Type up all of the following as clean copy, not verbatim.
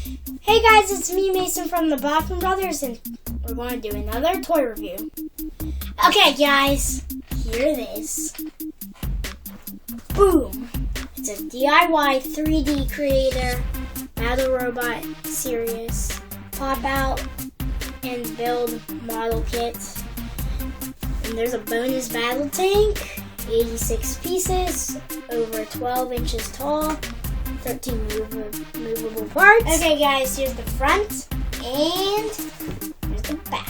Hey guys, it's me, Mason from the Baughman Brothers, and we're going to do another toy review. Okay guys, here it is. Boom! It's a DIY 3D creator, battle robot series, pop out and build model kit. And there's a bonus battle tank, 86 pieces, over 12 inches tall, 13 movable parts. Okay guys, here's the front and here's the back.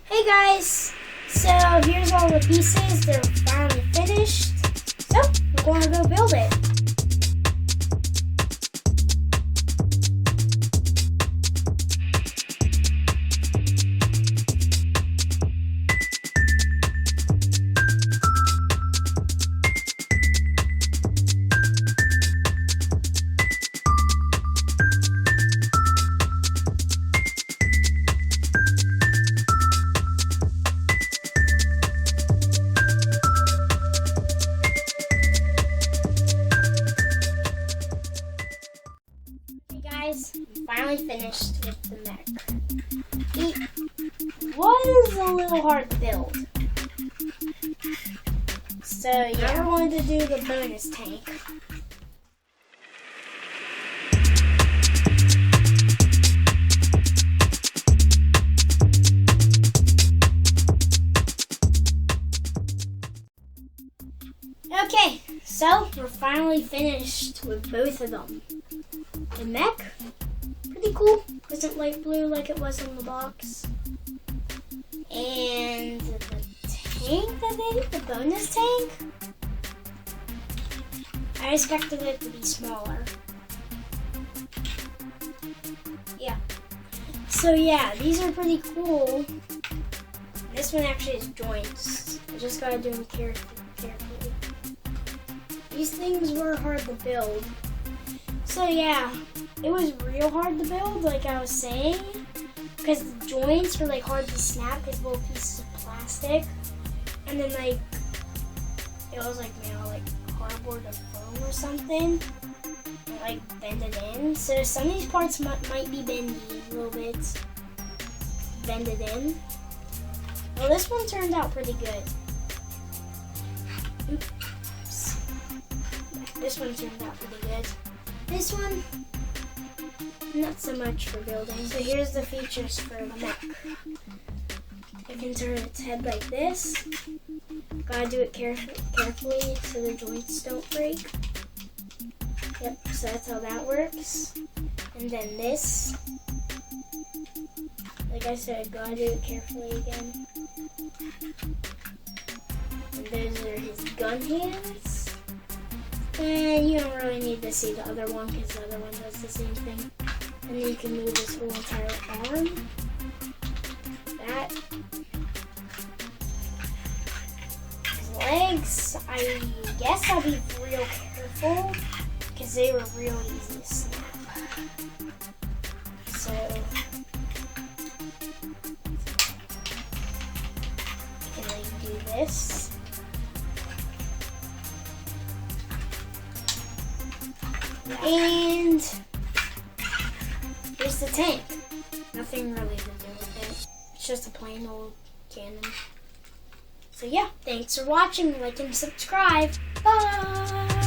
Hey guys, so here's all the pieces. They're finally finished. So we're going to go build it. Guys, I'm finally finished with the mech. It was a little hard to build. So yeah, we're going to do the bonus tank. Okay, so we're finally finished with both of them. The mech, pretty cool. Isn't light blue like it was in the box. And the tank that they did, the bonus tank, I expected it to be smaller. Yeah. So yeah, these are pretty cool. This one actually has joints. I just gotta do them carefully. These things were hard to build. So yeah, it was real hard to build, like I was saying, because the joints were like hard to snap because little pieces of plastic, and then like it was like like cardboard or foam or something, and like bend it in. So some of these parts might be bendy a little bit, bend it in. Well, this one turned out pretty good. Oops. This one turned out pretty good. This one, not so much for building. So here's the features for the mech. It can turn its head like this. Gotta do it carefully so the joints don't break. Yep, so that's how that works. And then this, like I said, gotta do it carefully again. And those are his gun hands. And you don't really need to see the other one because the other one does the same thing. And then you can move this whole entire arm. That. His legs, I guess I'll be real careful because they were real easy to snap. So, you can like do this. And here's the tank. Nothing really to do with it. It's just a plain old cannon. So yeah, thanks for watching. Like and subscribe. Bye!